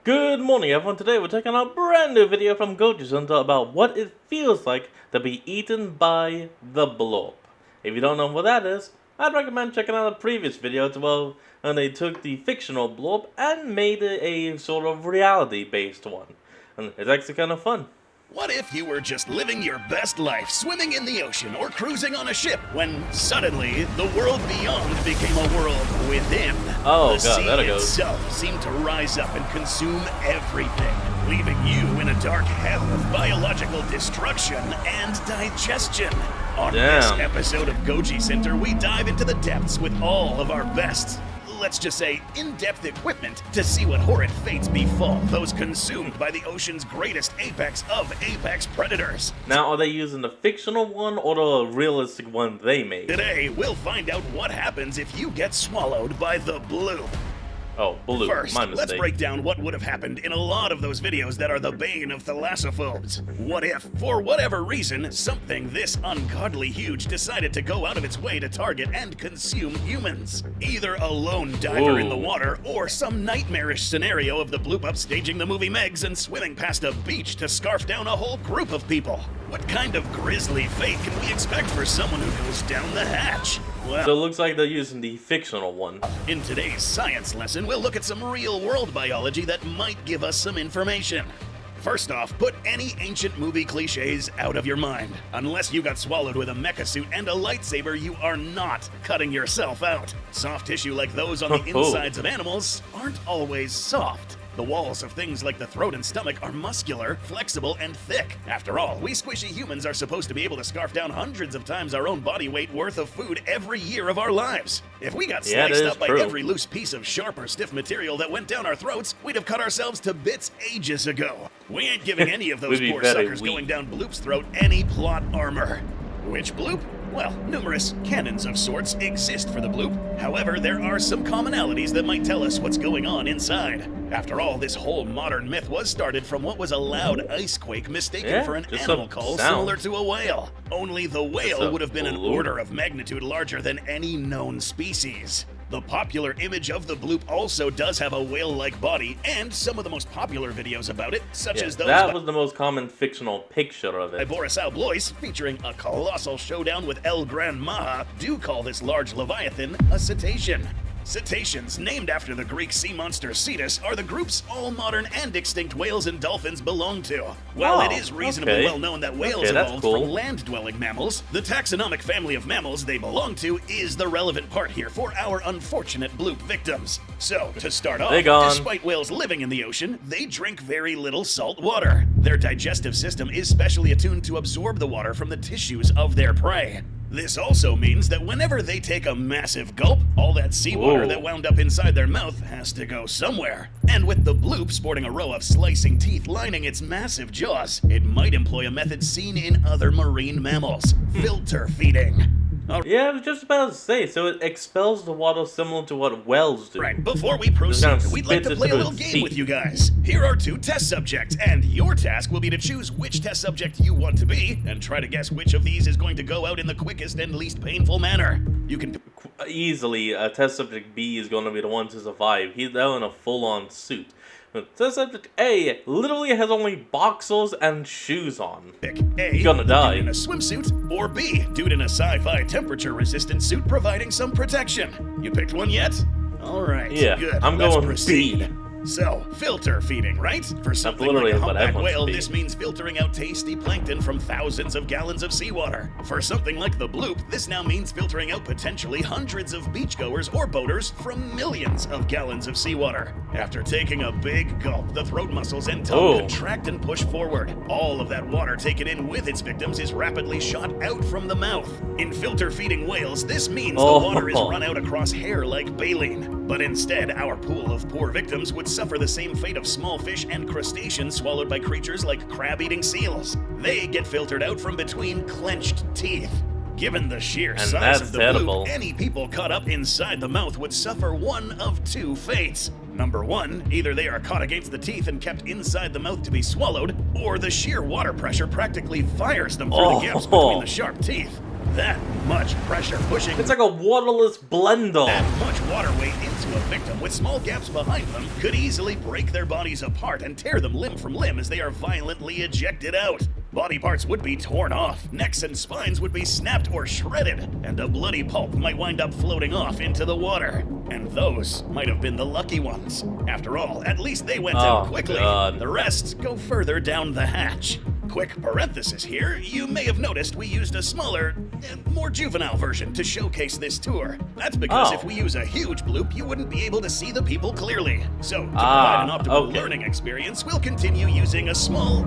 Good morning everyone, today we're taking a brand new video from Goji Center about what it feels like to be eaten by the Bloop. If you don't know what that is, I'd recommend checking out a previous video as well, and they took the fictional Bloop and made it a sort of reality based one. And it's actually kind of fun. What if you were just living your best life, swimming in the ocean or cruising on a ship, when suddenly the world beyond became a world within? Oh the god, sea there it goes. itself seemed to rise up and consume everything, leaving you in a dark hell of biological destruction and digestion. On this episode of Goji Center, we dive into the depths with all of our best, let's just say, in-depth equipment to see what horrid fates befall those consumed by the ocean's greatest apex of apex predators. Now, are they using the fictional one or the realistic one they made? Today, we'll find out what happens if you get swallowed by the Bloop. Oh, Bloop, First, my mistake. let's break down what would have happened in a lot of those videos that are the bane of thalassophobes. What if, for whatever reason, something this ungodly huge decided to go out of its way to target and consume humans? Either a lone diver in the water, or some nightmarish scenario of the Bloop upstaging the movie Megs and swimming past a beach to scarf down a whole group of people. What kind of grisly fate can we expect for someone who goes down the hatch? Well, so it looks like they're using the fictional one. in today's science lesson, we'll look at some real-world biology that might give us some information. First off, put any ancient movie cliches out of your mind. Unless you got swallowed with a mecha suit and a lightsaber, you are not cutting yourself out. Soft tissue like those on the insides of animals aren't always soft. The walls of things like the throat and stomach are muscular, flexible, and thick. After all, we squishy humans are supposed to be able to scarf down hundreds of times our own body weight worth of food every year of our lives. If we got sliced up by every loose piece of sharp or stiff material that went down our throats, we'd have cut ourselves to bits ages ago. We ain't giving any of those poor suckers going down Bloop's throat any plot armor. Which Bloop? Well, numerous canons of sorts exist for the Bloop. However, there are some commonalities that might tell us what's going on inside. After all, this whole modern myth was started from what was a loud ice quake mistaken for an animal call similar to a whale. Only the whale would have been an order of magnitude larger than any known species. The popular image of the Bloop also does have a whale-like body, and some of the most popular videos about it, such as those that was the most common fictional picture of it. by Boris Blois, featuring a colossal showdown with El Gran Maha, do call this large leviathan a cetacean. Cetaceans, named after the Greek sea monster Cetus, are the groups all modern and extinct whales and dolphins belong to. While it is reasonably well known that whales evolved from land-dwelling mammals, the taxonomic family of mammals they belong to is the relevant part here for our unfortunate Bloop victims. So, to start off, despite whales living in the ocean, they drink very little salt water. Their digestive system is specially attuned to absorb the water from the tissues of their prey. This also means that whenever they take a massive gulp, all that seawater that wound up inside their mouth has to go somewhere. And with the Bloop sporting a row of slicing teeth lining its massive jaws, it might employ a method seen in other marine mammals: filter feeding. Yeah, I was just about to say, so it expels the water similar to what whales do. Right, before we proceed, we'd like to play a little game with you guys. Here are 2 test subjects, and your task will be to choose which test subject you want to be, and try to guess which of these is going to go out in the quickest and least painful manner. You can easily, test subject B is going to be the one to survive. He's now in a full-on suit. Test subject A literally has only boxers and shoes on. pick A, He's gonna die. dude in a swimsuit, or B, dude in a sci-fi temperature-resistant suit providing some protection. You picked one yet? All right, good. I'm Let's going proceed. B. So, filter feeding, right? For something like a humpback whale, this means filtering out tasty plankton from thousands of gallons of seawater. For something like the Bloop, this now means filtering out potentially hundreds of beachgoers or boaters from millions of gallons of seawater. After taking a big gulp, the throat muscles and tongue contract and push forward. All of that water taken in with its victims is rapidly shot out from the mouth. In filter feeding whales, this means the water is run out across hair like baleen. But instead, our pool of poor victims would suffer the same fate of small fish and crustaceans swallowed by creatures like crab-eating seals. They get filtered out from between clenched teeth. Given the sheer size of the Bloop, any people caught up inside the mouth would suffer one of 2 fates. Number 1, either they are caught against the teeth and kept inside the mouth to be swallowed, or the sheer water pressure practically fires them through the gaps between the sharp teeth. That much pressure pushing... It's like a waterless blender. That much water weight into a victim with small gaps behind them could easily break their bodies apart and tear them limb from limb as they are violently ejected out. Body parts would be torn off, necks and spines would be snapped or shredded, and a bloody pulp might wind up floating off into the water. And those might have been the lucky ones. After all, at least they went out quickly. God. The rest go further down the hatch. Quick parenthesis here, you may have noticed we used a smaller, more juvenile version to showcase this tour. That's because if we use a huge bloop, you wouldn't be able to see the people clearly. So, to provide an optimal learning experience, we'll continue using a small,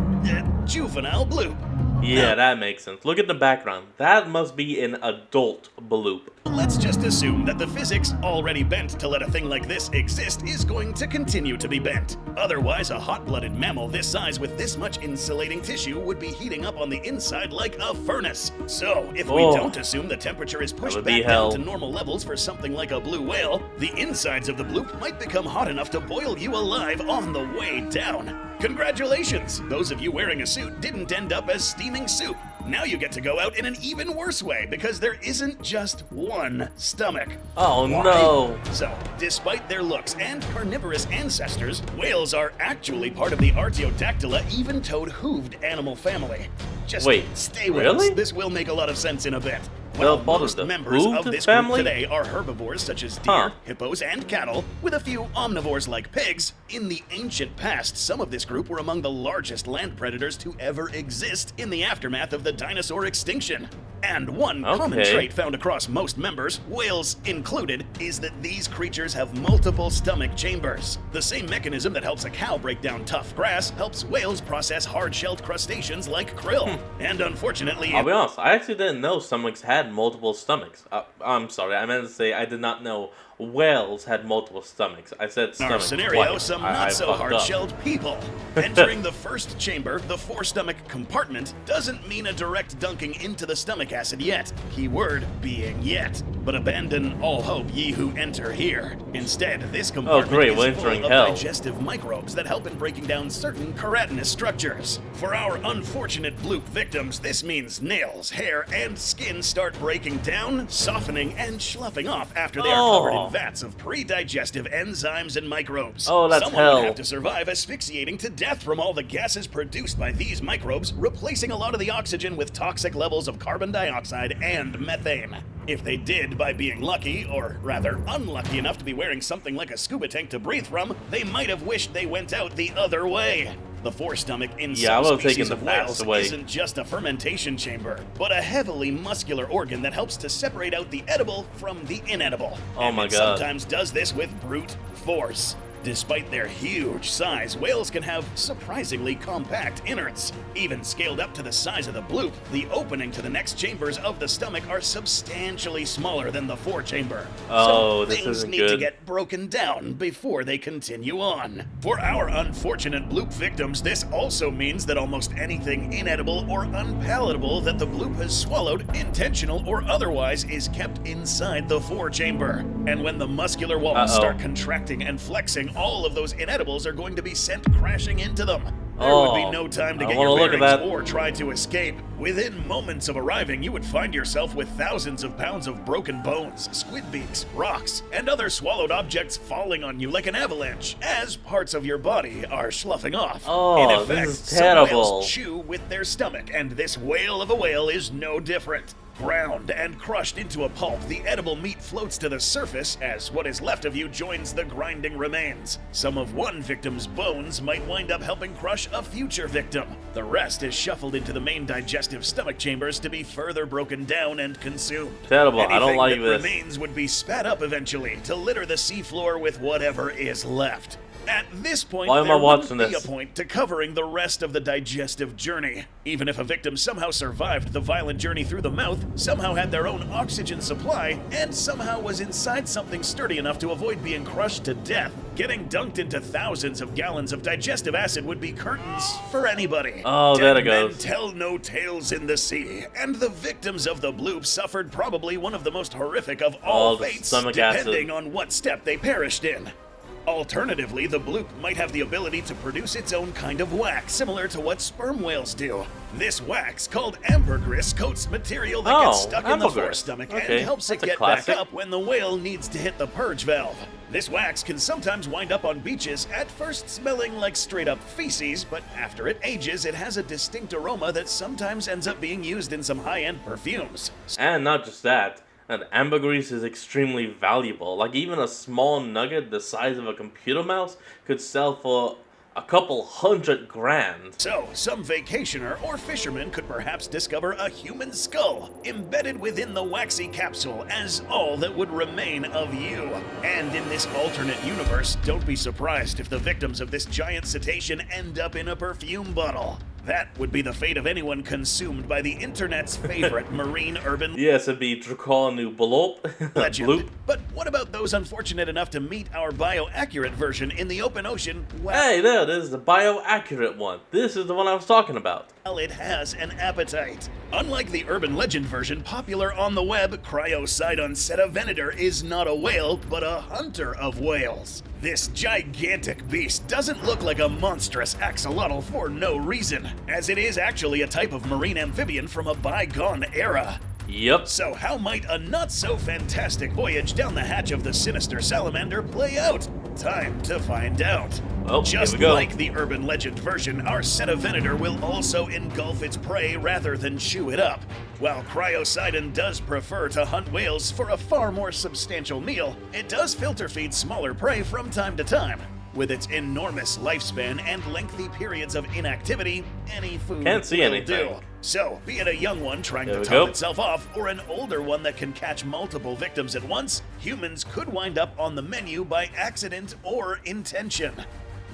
juvenile bloop. Yeah, that makes sense. Look at the background. That must be an adult Bloop. Let's just assume that the physics already bent to let a thing like this exist is going to continue to be bent. Otherwise, a hot-blooded mammal this size with this much insulating tissue would be heating up on the inside like a furnace. So, if we don't assume the temperature is pushed back down to normal levels for something like a blue whale, the insides of the bloop might become hot enough to boil you alive on the way down. Congratulations! Those of you wearing a suit didn't end up as steaming soup. Now you get to go out in an even worse way because there isn't just one stomach. Oh no! So, despite their looks and carnivorous ancestors, whales are actually part of the Artiodactyla even-toed hooved animal family. Just stay with us. This will make a lot of sense in a bit. Well, most members of this group today are herbivores such as deer, hippos, and cattle, with a few omnivores like pigs. In the ancient past, some of this group were among the largest land predators to ever exist in the aftermath of the dinosaur extinction. And one common trait found across most members, whales included, is that these creatures have multiple stomach chambers. The same mechanism that helps a cow break down tough grass helps whales process hard-shelled crustaceans like krill. And unfortunately, I'll be honest, I actually didn't know stomachs had multiple stomachs. I'm sorry, I meant to say I did not know whales had multiple stomachs. I said stomach. In our scenario, twice. some not so hard-shelled people. Entering the first chamber, the four-stomach compartment, doesn't mean a direct dunking into the stomach acid yet. Keyword being yet. But abandon all hope, ye who enter here. Instead, this compartment is full of digestive microbes that help in breaking down certain keratinous structures. For our unfortunate bloop victims, this means nails, hair, and skin start breaking down, softening, and sloughing off after they are covered in vats of pre-digestive enzymes and microbes. That's Someone would have to survive asphyxiating to death from all the gases produced by these microbes, replacing a lot of the oxygen with toxic levels of carbon dioxide and methane. If they did by being lucky, or rather unlucky enough to be wearing something like a scuba tank to breathe from, they might have wished they went out the other way. The forestomach in some species of whales isn't just a fermentation chamber, but a heavily muscular organ that helps to separate out the edible from the inedible. Oh my God. Sometimes does this with brute force. Despite their huge size, whales can have surprisingly compact innards. Even scaled up to the size of the bloop, the opening to the next chambers of the stomach are substantially smaller than the forechamber. So things need to get broken down before they continue on. For our unfortunate bloop victims, this also means that almost anything inedible or unpalatable that the bloop has swallowed, intentional or otherwise, is kept inside the forechamber. And when the muscular walls start contracting and flexing, all of those inedibles are going to be sent crashing into them. There would be no time to get your bearings or try to escape. Within moments of arriving, you would find yourself with thousands of pounds of broken bones, squid beaks, rocks, and other swallowed objects falling on you like an avalanche, as parts of your body are sloughing off. In effect, this is terrible. Some whales chew with their stomach, and this whale of a whale is no different. Ground and crushed into a pulp, the edible meat floats to the surface as what is left of you joins the grinding remains. Some of one victim's bones might wind up helping crush a future victim. The rest is shuffled into the main digestive stomach chambers to be further broken down and consumed. Terrible. Anything I don't like that this. Remains would be spat up eventually to litter the seafloor with whatever is left. At this point, there wouldn't be a point to covering the rest of the digestive journey. Even if a victim somehow survived the violent journey through the mouth, somehow had their own oxygen supply, and somehow was inside something sturdy enough to avoid being crushed to death, getting dunked into thousands of gallons of digestive acid would be curtains for anybody. There it goes. Dead men tell no tales in the sea, and the victims of the bloop suffered probably one of the most horrific of all fates, depending on what step they perished in. Alternatively, the bloop might have the ability to produce its own kind of wax, similar to what sperm whales do. This wax, called ambergris, coats material that gets stuck in the forestomach and helps it get back up when the whale needs to hit the purge valve. This wax can sometimes wind up on beaches, at first smelling like straight-up feces, but after it ages, it has a distinct aroma that sometimes ends up being used in some high-end perfumes. And not just that. And ambergris is extremely valuable. Like, even a small nugget the size of a computer mouse could sell for a couple $100,000. So, some vacationer or fisherman could perhaps discover a human skull embedded within the waxy capsule as all that would remain of you. And in this alternate universe, don't be surprised if the victims of this giant cetacean end up in a perfume bottle. That would be the fate of anyone consumed by the internet's favorite marine urban Yes, it'd be Dracarnu Bloop. legend. Bloop. But what about those unfortunate enough to meet our bioaccurate version in the open ocean? Hey, there it is, the bioaccurate one. This is the one I was talking about. Well, it has an appetite. Unlike the urban legend version popular on the web, Cryocidon setavenator is not a whale, but a hunter of whales. This gigantic beast doesn't look like a monstrous axolotl for no reason, as it is actually a type of marine amphibian from a bygone era. Yep. So how might a not-so-fantastic voyage down the hatch of the sinister salamander play out? Time to find out. Well, just here we go. like the urban legend version, our setavenator will also engulf its prey rather than chew it up. While Cryocidon does prefer to hunt whales for a far more substantial meal, it does filter feed smaller prey from time to time. With its enormous lifespan and lengthy periods of inactivity, any food Can't see will anything. do. So, be it a young one trying There to we top go. itself off, or an older one that can catch multiple victims at once, humans could wind up on the menu by accident or intention.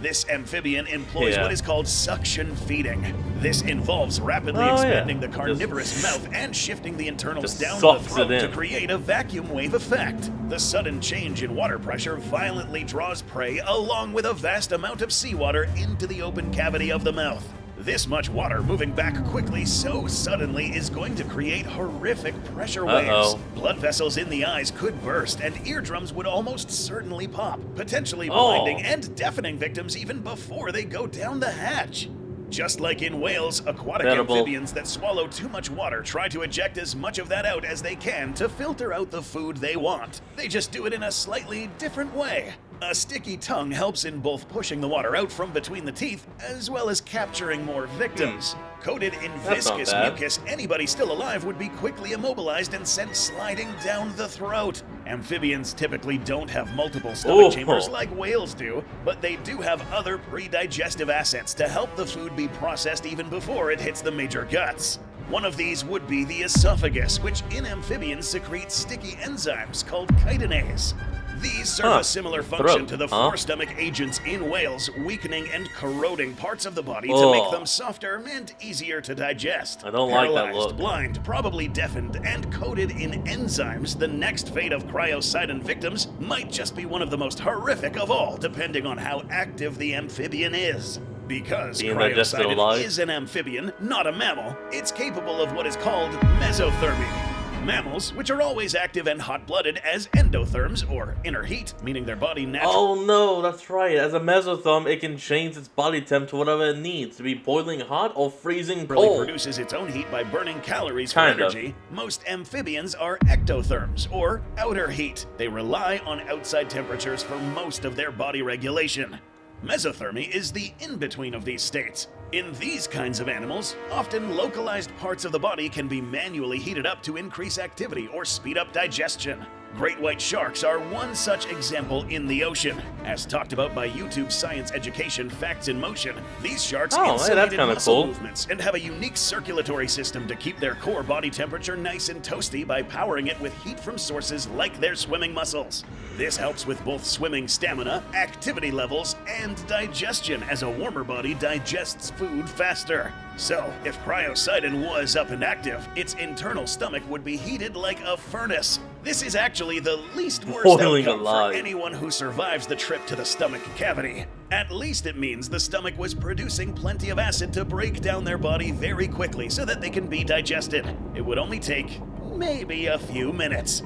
This amphibian employs what is called suction feeding. This involves rapidly expanding the carnivorous mouth and shifting the internals just down the sucks throat it to in. create a vacuum wave effect. The sudden change in water pressure violently draws prey along with a vast amount of seawater into the open cavity of the mouth. This much water moving back quickly so suddenly is going to create horrific pressure waves. Blood vessels in the eyes could burst, and eardrums would almost certainly pop, potentially blinding and deafening victims even before they go down the hatch. Just like in whales, aquatic amphibians that swallow too much water try to eject as much of that out as they can to filter out the food they want. They just do it in a slightly different way. A sticky tongue helps in both pushing the water out from between the teeth, as well as capturing more victims. Coated in viscous mucus, anybody still alive would be quickly immobilized and sent sliding down the throat. Amphibians typically don't have multiple stomach chambers like whales do, but they do have other pre-digestive assets to help the food be processed even before it hits the major guts. One of these would be the esophagus, which in amphibians secretes sticky enzymes called chitinase. These serve a similar function to the forestomach agents in whales, weakening and corroding parts of the body to make them softer and easier to digest. I don't Paralyzed, like that look. blind, probably deafened, and coated in enzymes, the next fate of Cryocidon victims might just be one of the most horrific of all, depending on how active the amphibian is. Because Cryocidon is an amphibian, not a mammal, it's capable of what is called mesothermy. Mammals, which are always active and hot-blooded as endotherms, or inner heat, meaning their body naturally... Oh no, that's right. As a mesotherm, it can change its body temp to whatever it needs, to be boiling hot or freezing cold. Produces its own heat by burning calories for energy. Most amphibians are ectotherms, or outer heat. They rely on outside temperatures for most of their body regulation. Mesothermy is the in-between of these states. In these kinds of animals, often localized parts of the body can be manually heated up to increase activity or speed up digestion. Great white sharks are one such example in the ocean. As talked about by YouTube Science Education Facts in Motion, these sharks insulated muscle movements and have a unique circulatory system to keep their core body temperature nice and toasty by powering it with heat from sources like their swimming muscles. This helps with both swimming stamina, activity levels, and digestion, as a warmer body digests food faster. So, if Cryocidon was up and active, its internal stomach would be heated like a furnace. This is actually the least worst outcome for anyone who survives the trip to the stomach cavity. At least it means the stomach was producing plenty of acid to break down their body very quickly so that they can be digested. It would only take maybe a few minutes.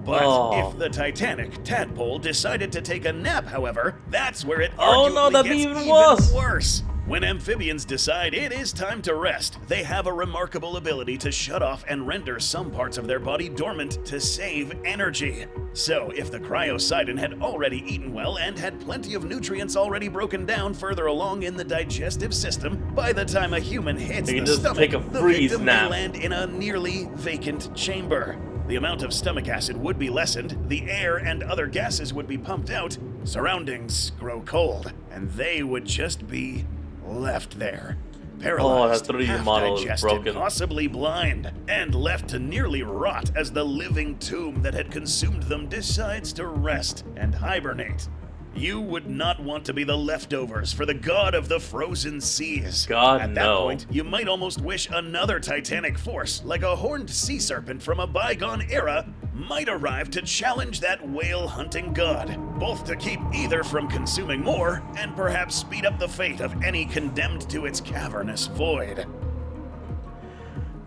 But if the Titanic tadpole decided to take a nap, however, that's where it Oh no, arguably that'd be gets even even worse. worse. When amphibians decide it is time to rest, they have a remarkable ability to shut off and render some parts of their body dormant to save energy. So, if the cryocidin had already eaten well and had plenty of nutrients already broken down further along in the digestive system, by the time a human hits You the can just stomach, take a the freeze victim nap. may land in a nearly vacant chamber. The amount of stomach acid would be lessened, the air and other gases would be pumped out, surroundings grow cold, and they would just be left there. Paralyzed, that 3D model is half-digested, broken. possibly blind, and left to nearly rot as the living tomb that had consumed them decides to rest and hibernate. You would not want to be the leftovers for the god of the frozen seas. God, At that no. point, you might almost wish another titanic force, like a horned sea serpent from a bygone era, might arrive to challenge that whale-hunting god, both to keep either from consuming more and perhaps speed up the fate of any condemned to its cavernous void.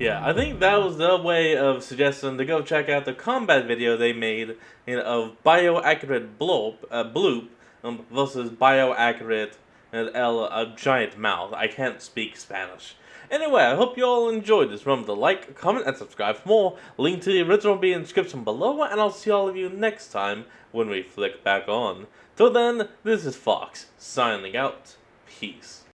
Yeah, I think that was their way of suggesting to go check out the combat video they made of bioaccurate Bloop versus bioaccurate a giant mouth. I can't speak Spanish. Anyway, I hope you all enjoyed this. Remember to like, comment, and subscribe for more. Link to the original will be in the description below, and I'll see all of you next time when we flick back on. Till then, this is Fox, signing out. Peace.